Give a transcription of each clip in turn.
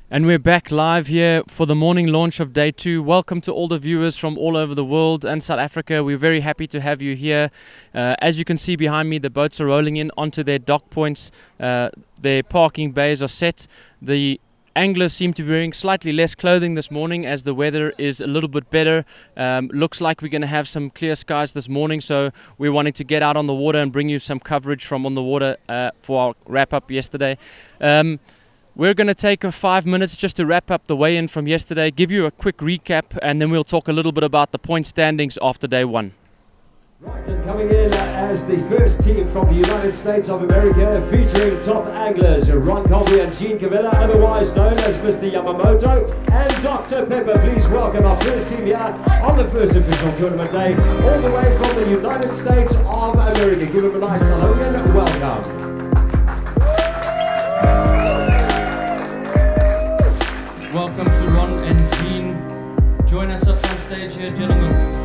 And we're back live here for the morning launch of day 2. Welcome to all the viewers from all over the world and South Africa. We're very happy to have you here. As you can see behind me, the boats are rolling in onto their dock points. Their parking bays are set. The anglers seem to be wearing slightly less clothing this morning as the weather is a little bit better. Looks like we're going to have some clear skies this morning, so we're wanting to get out on the water and bring you some coverage from on the water for our wrap-up yesterday. We're going to take 5 minutes just to wrap up the weigh-in from yesterday, give you a quick recap, and then we'll talk a little bit about the point standings after day 1. Right, and coming in as the first team from the United States of America, featuring top anglers Ron Colby and Gene Cavilla, otherwise known as Mr. Yamamoto and Dr. Pepper. Please welcome our first team here on the first official tournament day, all the way from the United States of America. Give them a nice Salonian welcome. Welcome to Ron and Gene. Join us up on stage here, gentlemen.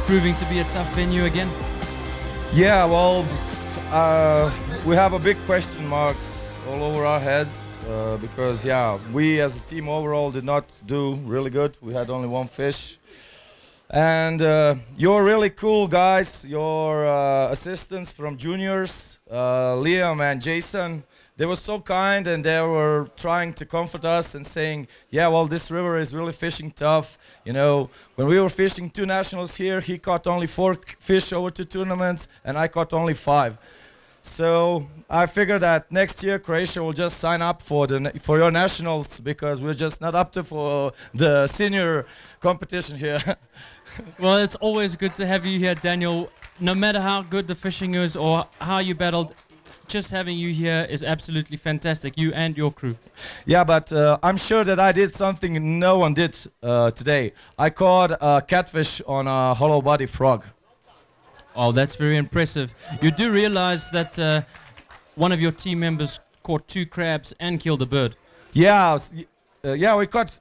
Proving to be a tough venue again? Yeah, well, we have a big question marks all over our heads because, yeah, we as a team overall did not do really good. We had only one fish. And you're really cool guys, your assistants from juniors, Liam and Jason. They were so kind and they were trying to comfort us and saying, yeah, well, this river is really fishing tough. You know, when we were fishing 2 nationals here, he caught only 4 fish over 2 tournaments and I caught only 5. So I figured that next year Croatia will just sign up for your nationals because we're just not up to for the senior competition here. Well, it's always good to have you here, Daniel. No matter how good the fishing is or how you battled, just having you here is absolutely fantastic, you and your crew. Yeah, but I'm sure that I did something no one did today. I caught a catfish on a hollow body frog. Oh, that's very impressive. You do realize that one of your team members caught 2 crabs and killed a bird. Yeah, we caught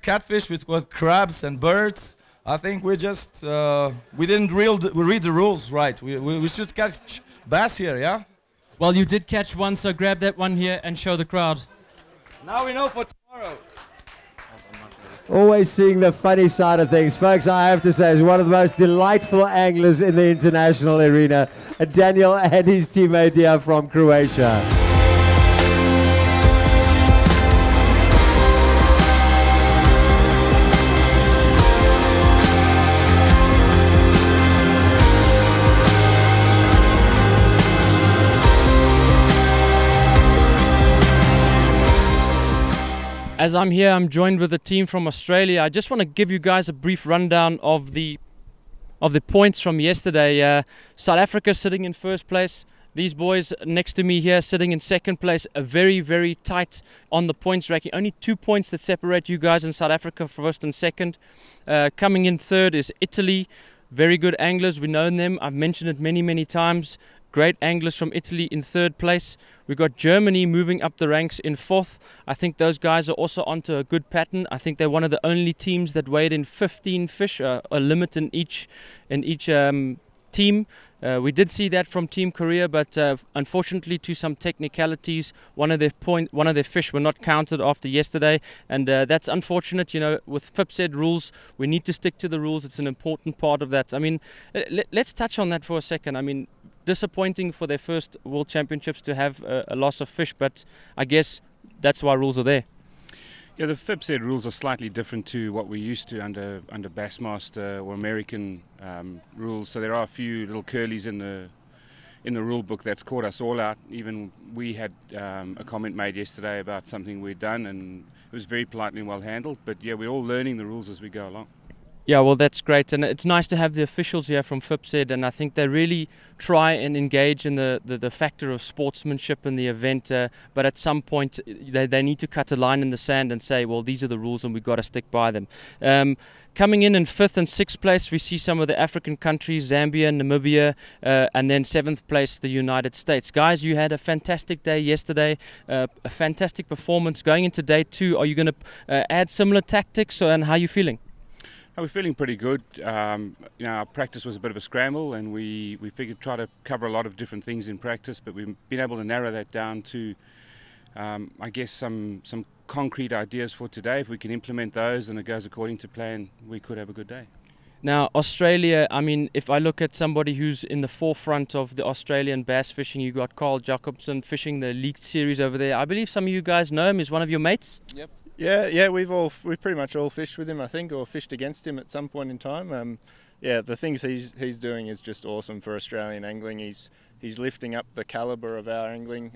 catfish, we caught crabs and birds. I think we just we didn't read the rules right. We should catch bass here, yeah. Well, you did catch one, so grab that one here and show the crowd. Now we know for tomorrow. Always seeing the funny side of things. Folks, I have to say, is one of the most delightful anglers in the international arena. Daniel and his teammate here from Croatia. As I'm here, I'm joined with a team from Australia. I just want to give you guys a brief rundown of the points from yesterday. South Africa sitting in first place. These boys next to me here sitting in second place, are very, very tight on the points ranking. Only 2 points that separate you guys in South Africa, first and second. Coming in third is Italy. Very good anglers. We know them. I've mentioned it many, many times. Great anglers from Italy in third place. We've got Germany moving up the ranks in fourth. I think those guys are also onto a good pattern. I think they're one of the only teams that weighed in 15 fish, a limit in each team. We did see that from Team Korea, but unfortunately, to some technicalities, one of their fish were not counted after yesterday, and that's unfortunate. You know, with FIPSED rules, we need to stick to the rules. It's an important part of that. I mean, let's touch on that for a second. I mean, disappointing for their first World Championships to have a loss of fish, but I guess that's why rules are there. Yeah, the FIPSED rules are slightly different to what we're used to under Bassmaster or American rules. So there are a few little curlies in the rule book that's caught us all out. Even we had a comment made yesterday about something we'd done, and it was very politely and well handled. But yeah, we're all learning the rules as we go along. Yeah, well, that's great, and it's nice to have the officials here from FIPSED, and I think they really try and engage in the factor of sportsmanship in the event, but at some point they need to cut a line in the sand and say, well, these are the rules and we've got to stick by them. Coming in fifth and sixth place, we see some of the African countries, Zambia, Namibia, and then seventh place, the United States. Guys, you had a fantastic day yesterday, a fantastic performance. Going into day two, are you going to add similar tactics, and how are you feeling? We're feeling pretty good. You know, our practice was a bit of a scramble, and we figured try to cover a lot of different things in practice, but we've been able to narrow that down to, I guess, some concrete ideas for today. If we can implement those and it goes according to plan, we could have a good day. Now, Australia, I mean, if I look at somebody who's in the forefront of the Australian bass fishing, you got Carl Jacobson fishing the League Series over there. I believe some of you guys know him. He's one of your mates? Yep. Yeah, we pretty much all fished with him, I think, or fished against him at some point in time. Yeah, the things he's doing is just awesome for Australian angling. He's lifting up the calibre of our angling,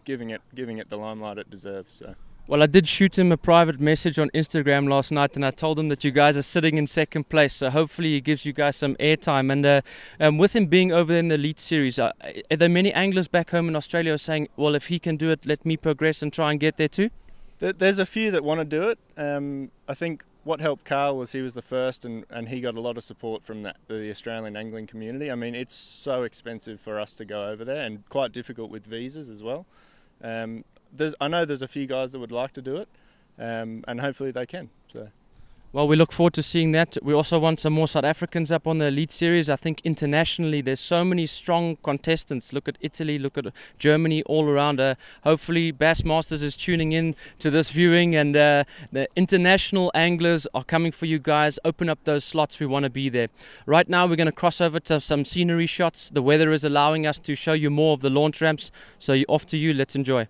giving it the limelight it deserves. So. Well, I did shoot him a private message on Instagram last night, and I told him that you guys are sitting in second place, so hopefully he gives you guys some airtime. And with him being over there in the Elite Series, are there many anglers back home in Australia who are saying, well, if he can do it, let me progress and try and get there too? There's a few that want to do it. I think what helped Carl was he was the first, and he got a lot of support from the Australian angling community. I mean, it's so expensive for us to go over there, and quite difficult with visas as well. I know there's a few guys that would like to do it, and hopefully they can. So. Well, we look forward to seeing that. We also want some more South Africans up on the Elite Series. I think internationally there's so many strong contestants. Look at Italy, look at Germany, all around. Hopefully Bassmasters is tuning in to this viewing, and the international anglers are coming for you guys. Open up those slots. We want to be there. Right now we're going to cross over to some scenery shots. The weather is allowing us to show you more of the launch ramps. So off to you. Let's enjoy.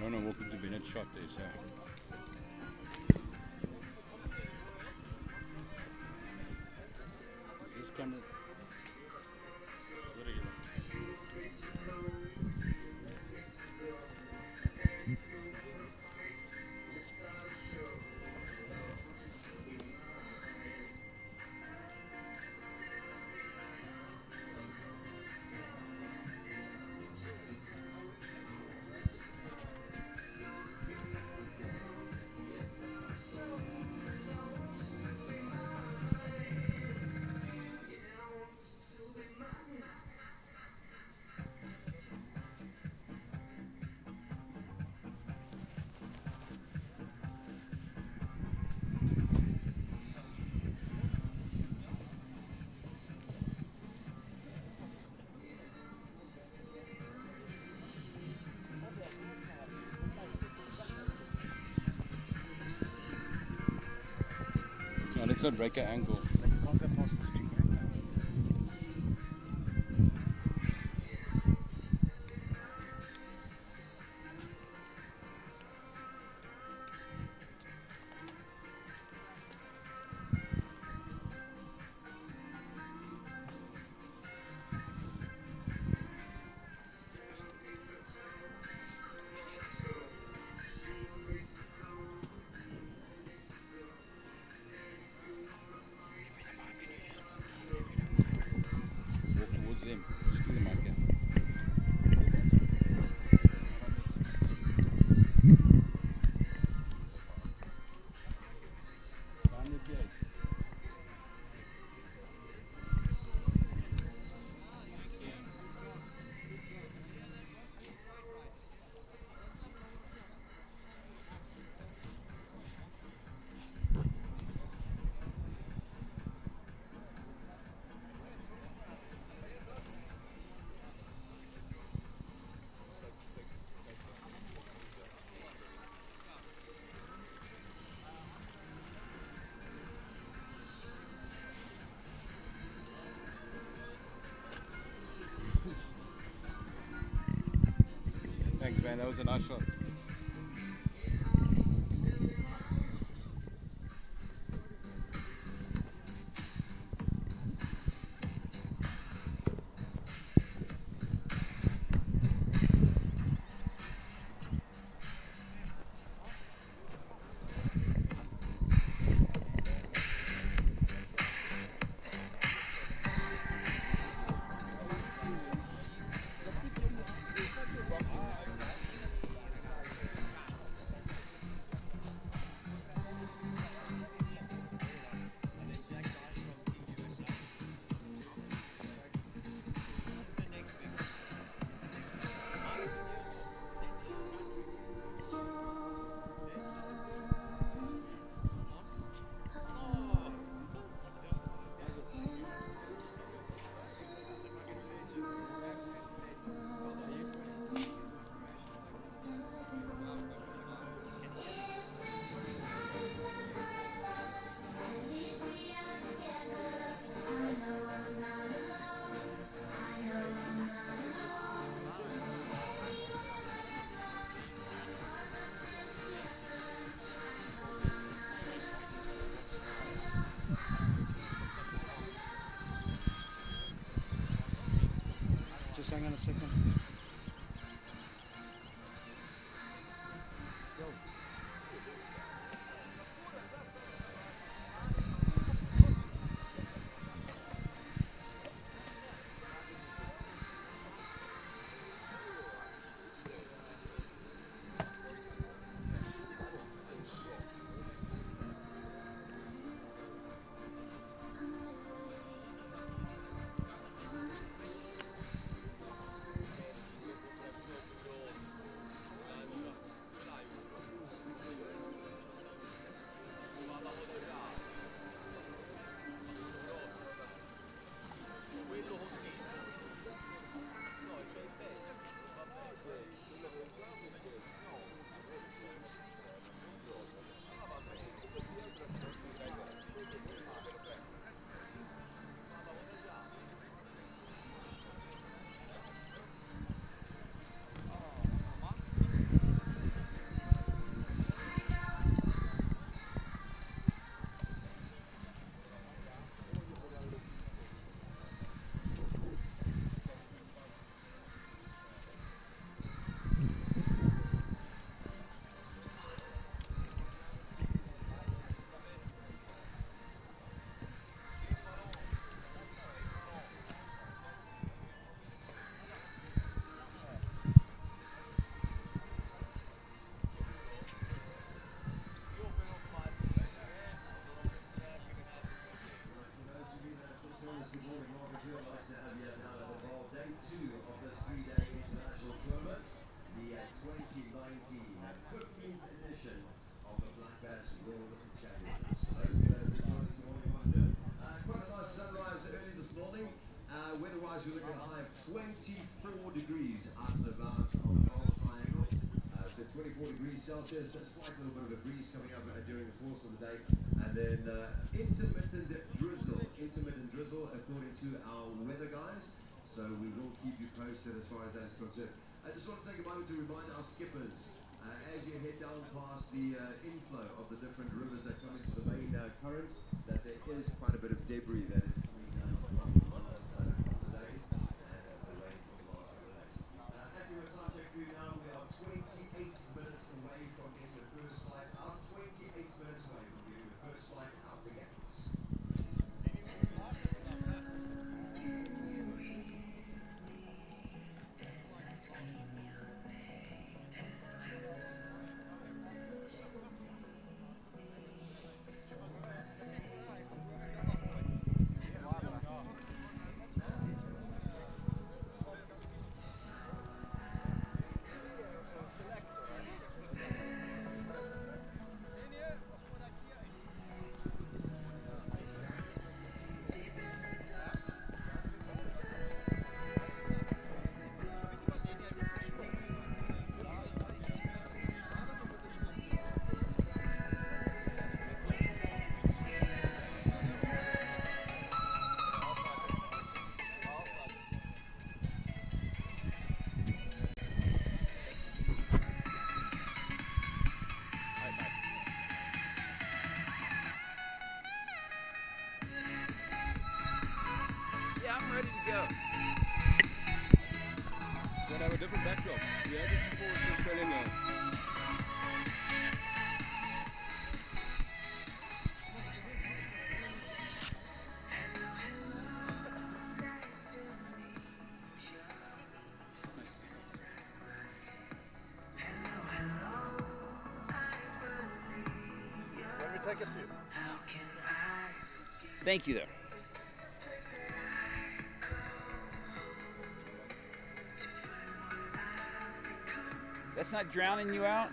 I don't know what could have been a shot there, so. Is this camera? No, let's not break an angle. Thanks, man. That was a nice shot. Just hang on a second. degrees out and about on the Pole Triangle. So 24 degrees Celsius, a slight little bit of a breeze coming up during the course of the day. And then intermittent drizzle according to our weather guys. So we will keep you posted as far as that is concerned. I just want to take a moment to remind our skippers, as you head down past the inflow of the different rivers that come into the main current, that there is quite a bit of debris that is coming down from the last couple of days and the rain from the last couple of days. At the time check for you now, we are 28 minutes away from getting the first flight out. 28 minutes away from getting the first flight out the gates. I'm ready to go. Gotta have a different backdrop. We had it before, it's just selling now. Let me take a few. Thank you, though. That's not drowning you out?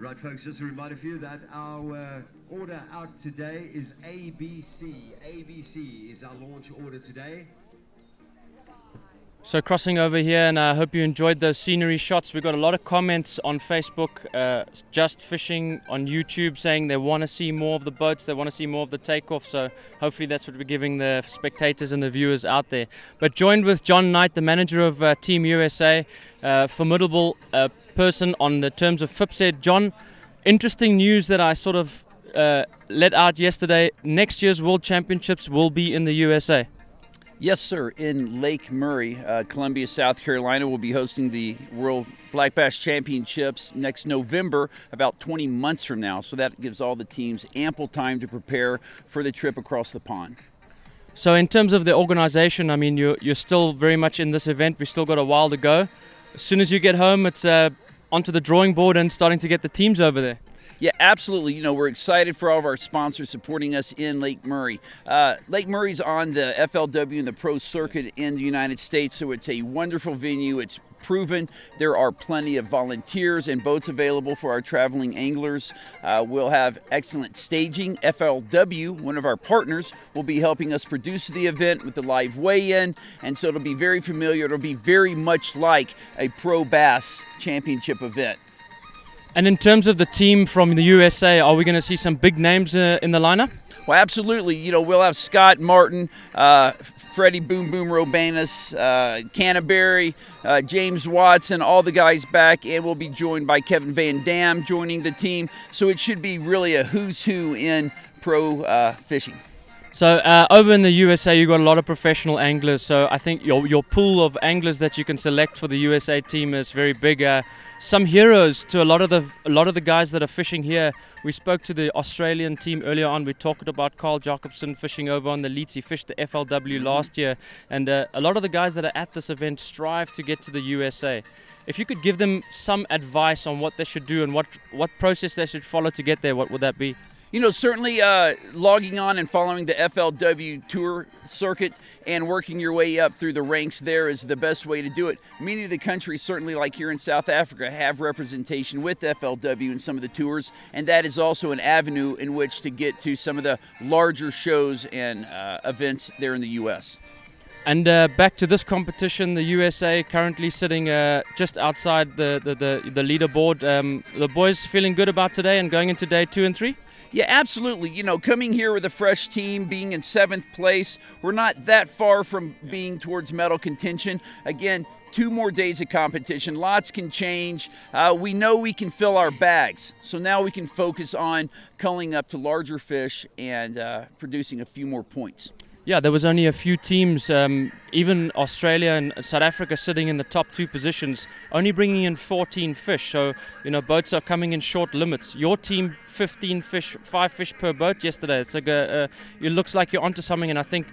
Right, folks, just a reminder for you that our order out today is ABC. ABC is our launch order today. So crossing over here, and I hope you enjoyed those scenery shots. We got a lot of comments on Facebook, Just Fishing on YouTube, saying they want to see more of the boats, they want to see more of the takeoff. So hopefully that's what we're giving the spectators and the viewers out there. But joined with John Knight, the manager of Team USA, formidable person on the terms of FIPSED. John, interesting news that I sort of let out yesterday. Next year's World Championships will be in the USA. Yes, sir. In Lake Murray, Columbia, South Carolina, will be hosting the World Black Bass Championships next November, about 20 months from now. So that gives all the teams ample time to prepare for the trip across the pond. So in terms of the organization, I mean, you're still very much in this event. We've still got a while to go. As soon as you get home, it's onto the drawing board and starting to get the teams over there. Yeah, absolutely. You know, we're excited for all of our sponsors supporting us in Lake Murray. Lake Murray's on the FLW and the pro circuit in the United States, so it's a wonderful venue. It's proven. There are plenty of volunteers and boats available for our traveling anglers. We'll have excellent staging. FLW, one of our partners, will be helping us produce the event with the live weigh-in, and so it'll be very familiar. It'll be very much like a pro bass championship event. And in terms of the team from the USA, are we going to see some big names in the lineup? Well, absolutely. You know, we'll have Scott Martin, Freddie Boom Boom Robanus, Canterbury, James Watson, all the guys back, and we'll be joined by Kevin Van Dam joining the team. So it should be really a who's who in pro fishing. So over in the USA, you've got a lot of professional anglers. So I think your pool of anglers that you can select for the USA team is very big. Some heroes to a lot of the guys that are fishing here. We spoke to the Australian team earlier on. We talked about Carl Jacobson fishing over on the Leeds. He fished the FLW last year, and a lot of the guys that are at this event strive to get to the USA. If you could give them some advice on what they should do and what process they should follow to get there, what would that be? You know, certainly logging on and following the FLW tour circuit and working your way up through the ranks there is the best way to do it. Many of the countries, certainly like here in South Africa, have representation with FLW in some of the tours, and that is also an avenue in which to get to some of the larger shows and events there in the U.S. And back to this competition, the USA currently sitting just outside the leaderboard. The boys feeling good about today and going into day 2 and 3? Yeah, absolutely. You know, coming here with a fresh team, being in 7th place, we're not that far from being towards medal contention. Again, 2 more days of competition. Lots can change. We know we can fill our bags. So now we can focus on culling up to larger fish and producing a few more points. Yeah, there was only a few teams, even Australia and South Africa sitting in the top 2 positions, only bringing in 14 fish. So, you know, boats are coming in short limits. Your team, 15 fish, 5 fish per boat yesterday. It's like it looks like you're onto something, and I think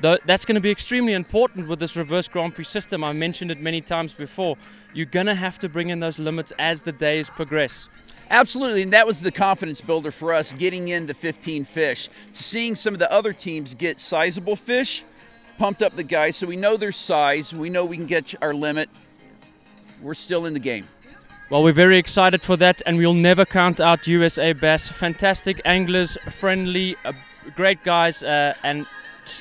that's going to be extremely important with this reverse Grand Prix system. I mentioned it many times before. You're going to have to bring in those limits as the days progress. Absolutely, and that was the confidence builder for us, getting in the 15 fish. Seeing some of the other teams get sizable fish, pumped up the guys, so we know their size, we know we can get our limit. We're still in the game. Well, we're very excited for that, and we'll never count out USA Bass. Fantastic anglers, friendly, great guys, and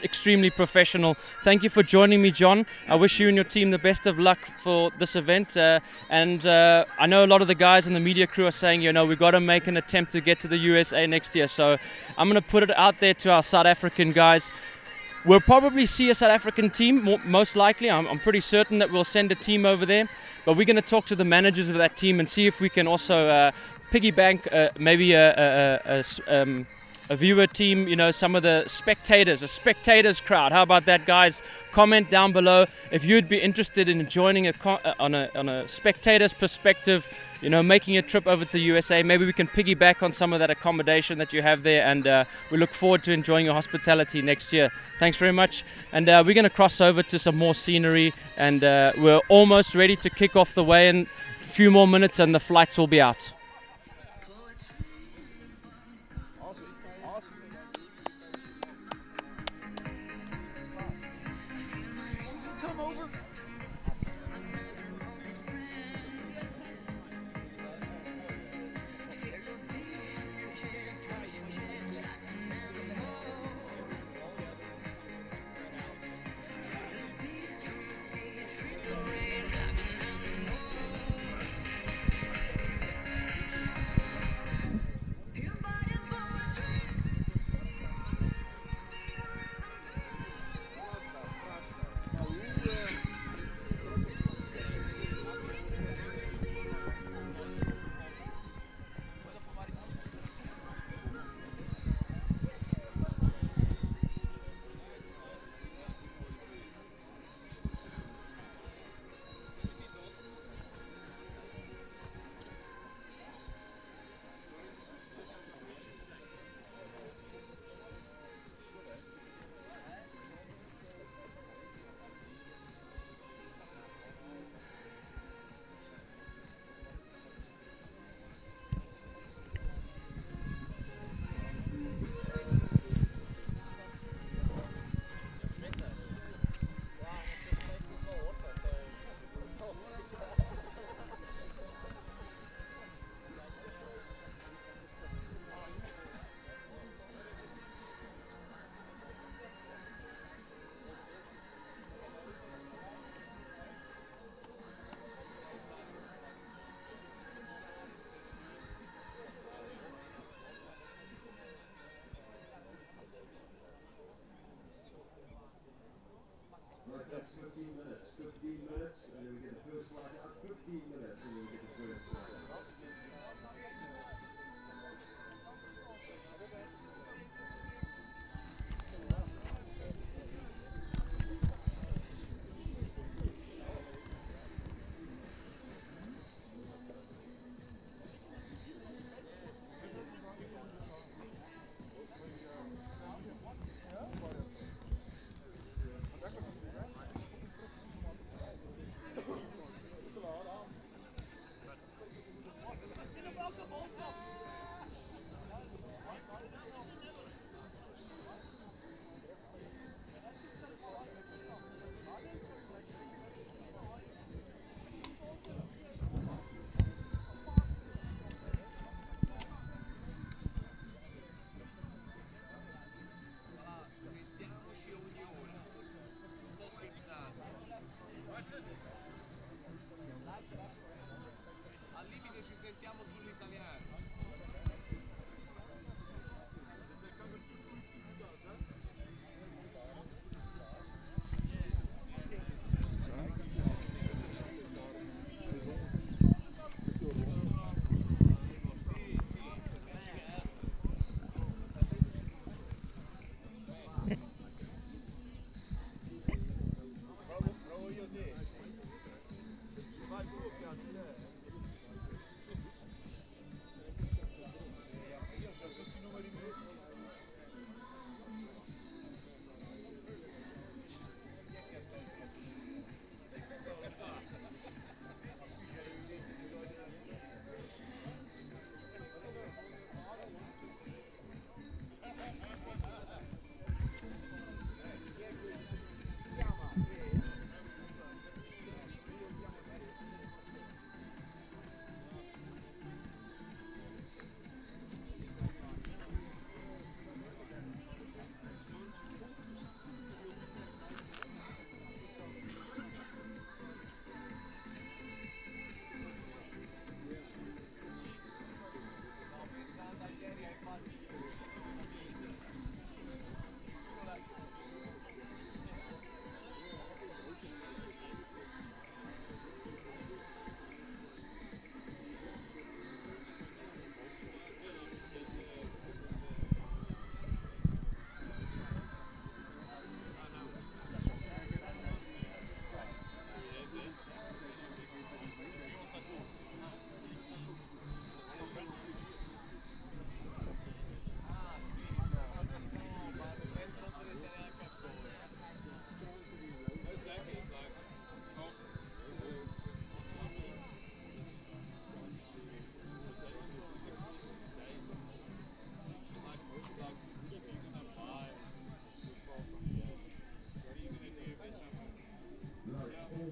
extremely professional. Thank you for joining me, John. I wish you and your team the best of luck for this event, and I know a lot of the guys in the media crew are saying, you know, we've got to make an attempt to get to the USA next year, so I'm going to put it out there to our South African guys. We'll probably see a South African team, most likely. I'm pretty certain that we'll send a team over there, but we're going to talk to the managers of that team and see if we can also piggyback maybe a viewer team, you know, some of the spectators, a spectators crowd. How about that, guys? Comment down below if you'd be interested in joining on a spectator's perspective, you know, making a trip over to the USA. Maybe we can piggyback on some of that accommodation that you have there, and we look forward to enjoying your hospitality next year. Thanks very much, and we're going to cross over to some more scenery, and we're almost ready to kick off the weigh-in. A few more minutes and the flights will be out. flights, 15 minutes. 15 minutes, and then we get the first flight out. 15 minutes, and then we get the first flight out.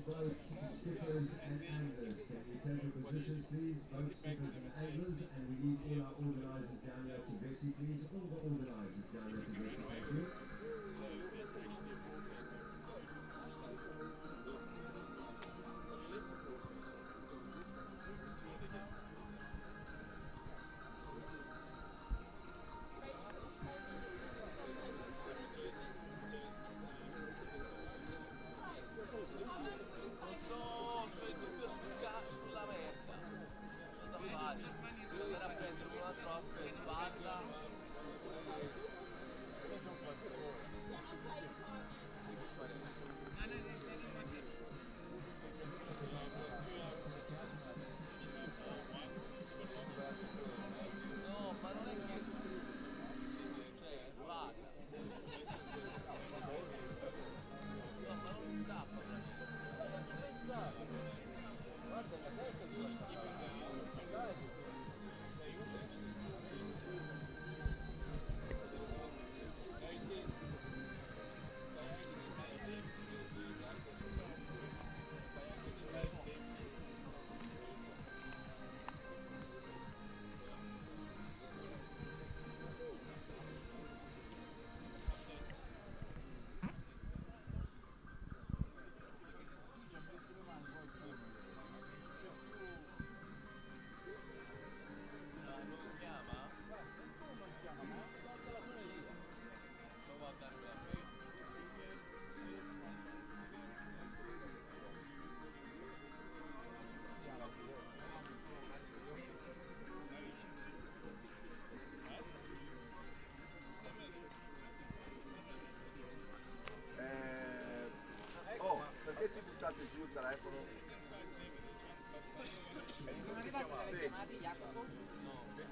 Boats, skippers and anglers. Can you take your positions, please? Both skippers and anglers. And we need all our organisers down here to Bessie, please. All the organisers down here to Bessie, thank you.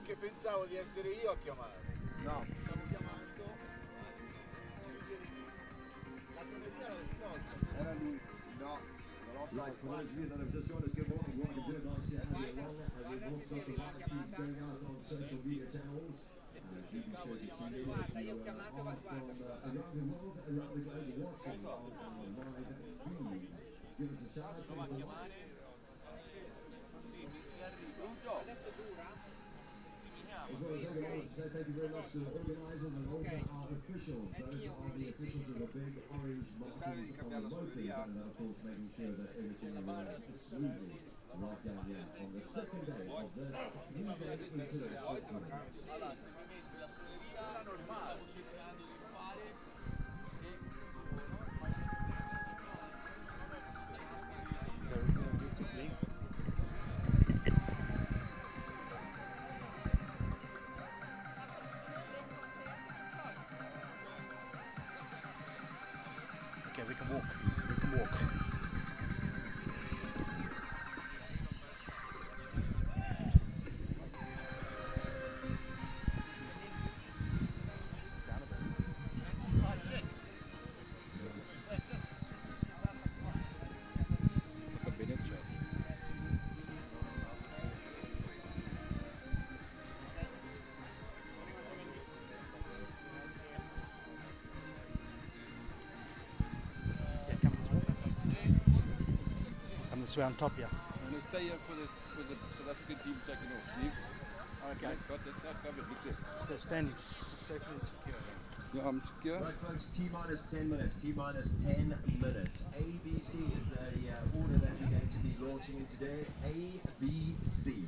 Che pensavo di essere io a chiamare. No. Stavo chiamando. La suoneria era lui. No. Right, for those of you that have just joined us, good morning. Welcome to it. Nice to have you along. We've also got the live feeds going out on social media channels. You can share the tune in if you are from around the world, around the globe, watching on our live feeds. Give us a shout out, please. As well as I want to say thank you very much to the organisers and also our officials. Those are the officials with the big orange markings on the motors, and of course making sure that everything runs smoothly right down here on the second day of this 3-day international tournament. Okay, we can walk. We can walk. This way on top here. And I stay here for the South African team taking off. See? Okay. That's our covered. Look there. Just stand safely and secure. Yeah, I'm secure. Right, folks, T-minus 10 minutes. T-minus 10 minutes. ABC is the order that we're going to be launching in today. ABC.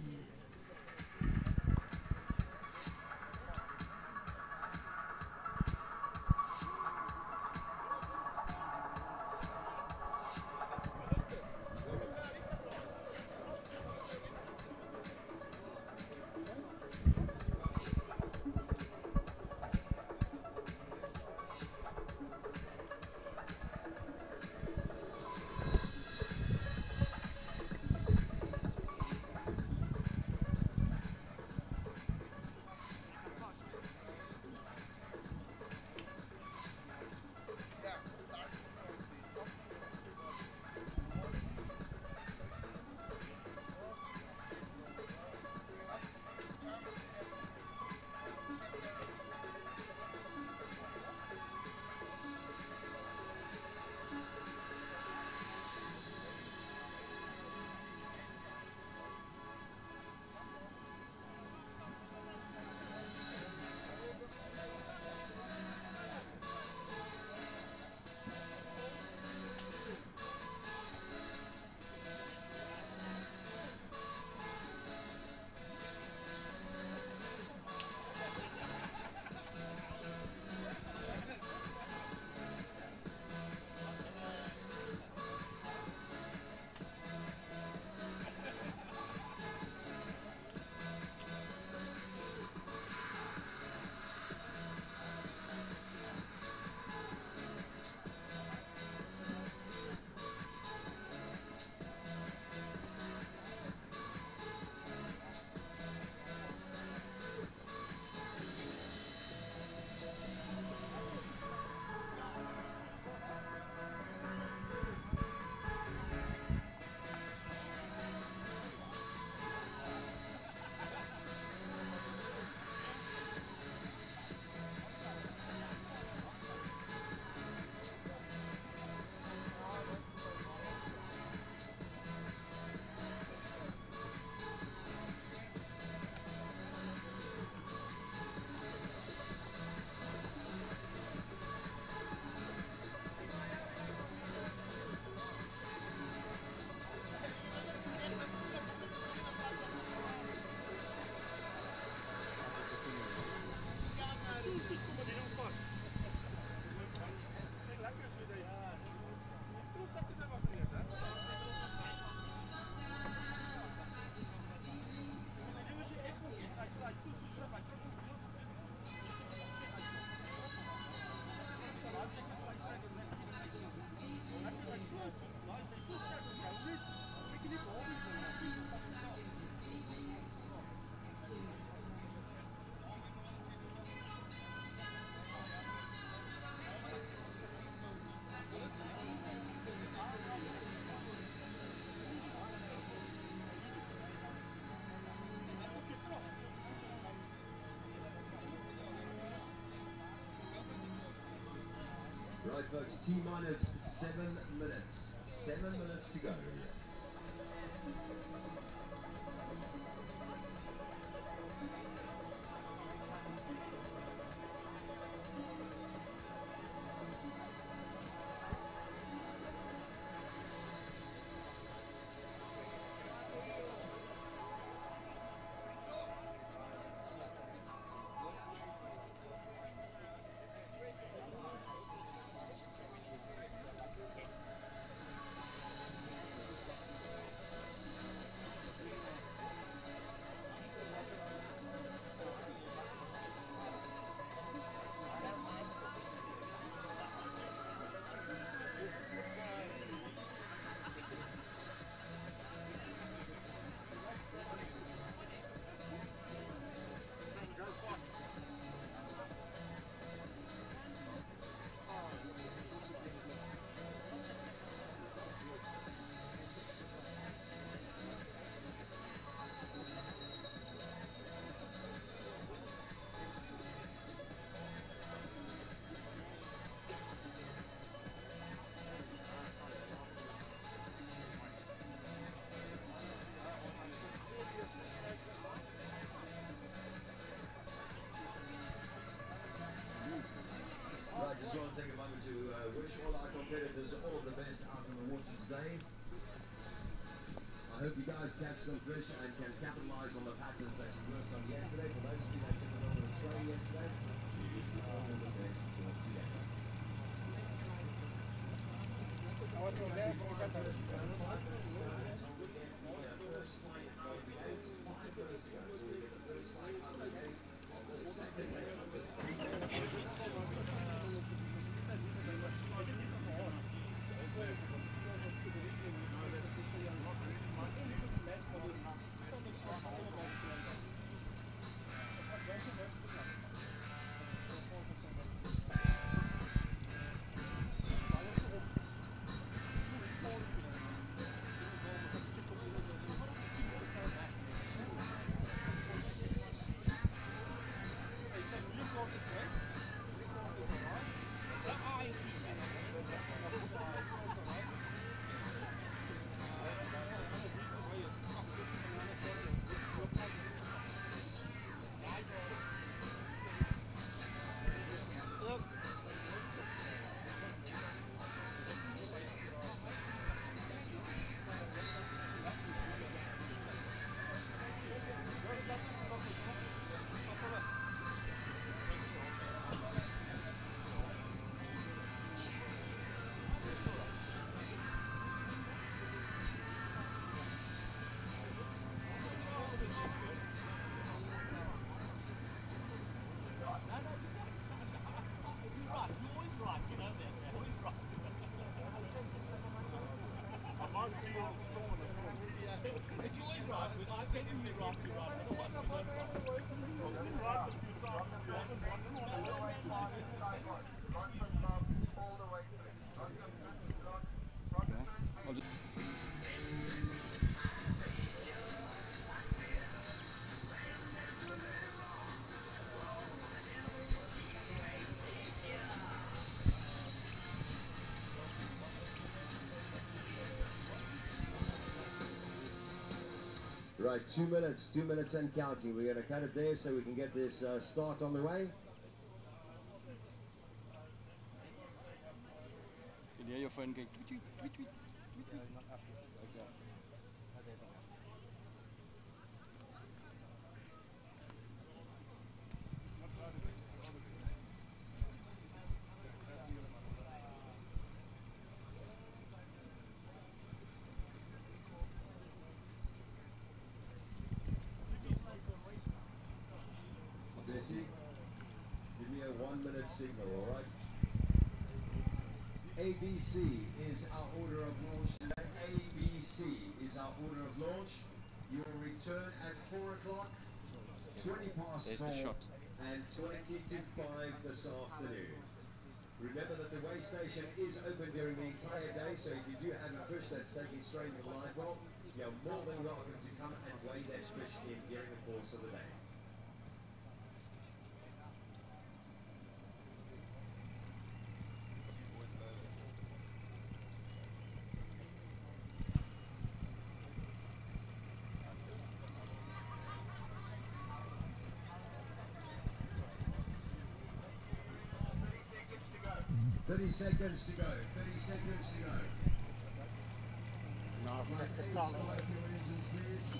Right, folks, T-minus 7 minutes. 7 minutes to go. Right, just want to take a moment to wish all our competitors all of the best out on the water today. I hope you guys catch some fish and can capitalize on the patterns that you worked on yesterday. For those of you that took it over Australia yesterday, we wish you all the best for today. First flight out of the gate, 5 minutes to go until we get the first flight out of the gate on the second leg of this 3-day international conference. Right, 2 minutes and counting. We're going to cut it there so we can get this start on the way. Can you hear your phone going tweet, tweet, tweet, tweet? Jesse, give me a 1 minute signal, all right? ABC is our order of launch today. ABC is our order of launch. Your return at 4 o'clock, 20 past 4, and 20 to 5 this afternoon. Remember that the weigh station is open during the entire day, so if you do have a fish that's taken straight to the live well, you're more than welcome to come and weigh that fish in during the course of the day. 30 seconds to go. 30 seconds to go. Flight A, start your engines, please.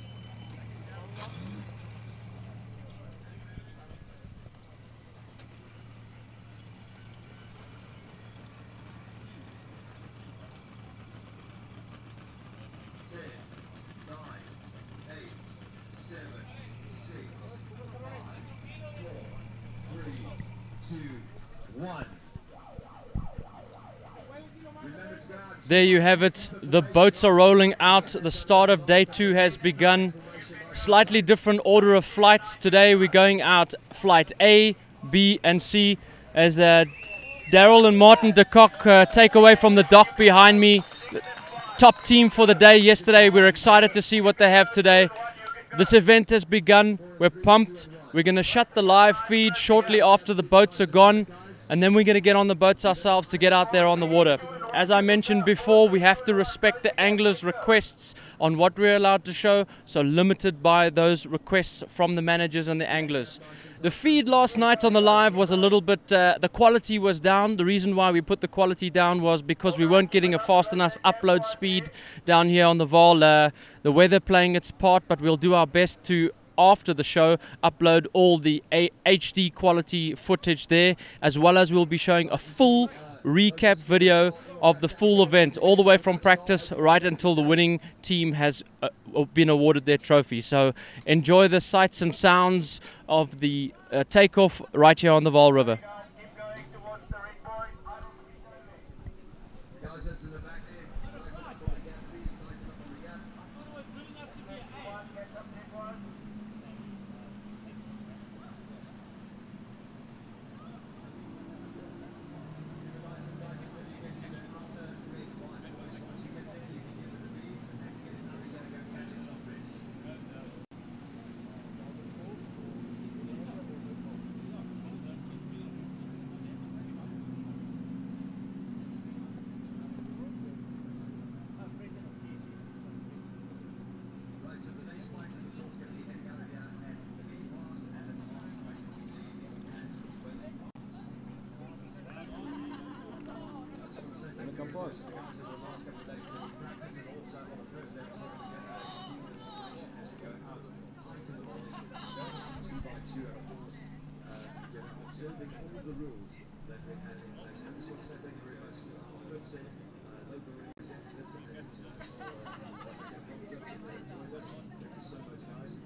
There you have it. The boats are rolling out. The start of day 2 has begun. Slightly different order of flights. Today we're going out flight A, B and C as Daryl and Martin de Kock take away from the dock behind me. Top team for the day yesterday. We're excited to see what they have today. This event has begun. We're pumped. We're going to shut the live feed shortly after the boats are gone, and then we're going to get on the boats ourselves to get out there on the water. As I mentioned before, we have to respect the anglers' requests on what we're allowed to show, so limited by those requests from the managers and the anglers. The feed last night on the live was a little bit, the quality was down. The reason why we put the quality down was because we weren't getting a fast enough upload speed down here on the Vaal. The weather playing its part, but we'll do our best to, after the show, upload all the HD quality footage there, as well as we'll be showing a full recap video of the full event, all the way from practice right until the winning team has been awarded their trophy. So enjoy the sights and sounds of the takeoff right here on the Vaal River. Observing all the rules that we had in place. I just want to say thank you very much to our website, local representatives and international representatives that joined us. Thank you so much, guys.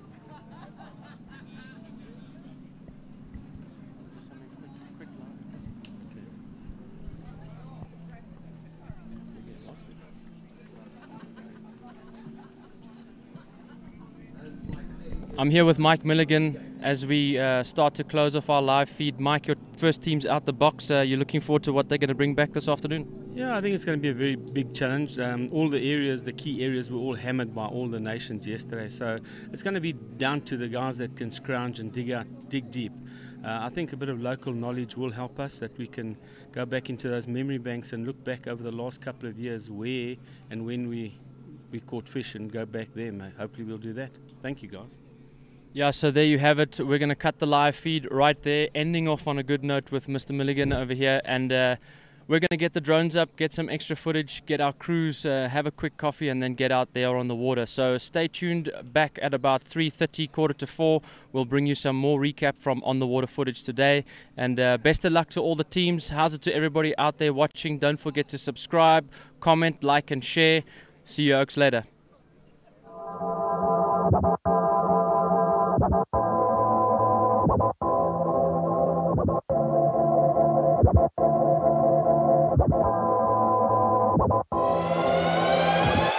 I'm here with Mike Milligan as we start to close off our live feed. Mike, your first team's out the box. You're looking forward to what they're going to bring back this afternoon? Yeah, I think it's going to be a very big challenge. All the areas, the key areas, were all hammered by all the nations yesterday. So it's going to be down to the guys that can scrounge and dig deep. I think a bit of local knowledge will help us, that we can go back into those memory banks and look back over the last couple of years where and when we caught fish and go back there. Hopefully we'll do that. Thank you, guys. Yeah, so there you have it. We're going to cut the live feed right there, ending off on a good note with Mr. Milligan over here. And we're going to get the drones up, get some extra footage, get our crews, have a quick coffee, and then get out there on the water. So stay tuned. Back at about 3:30, 3:45, we'll bring you some more recap from on the water footage today. And best of luck to all the teams. How's it to everybody out there watching? Don't forget to subscribe, comment, like, and share. See you, Oaks, later.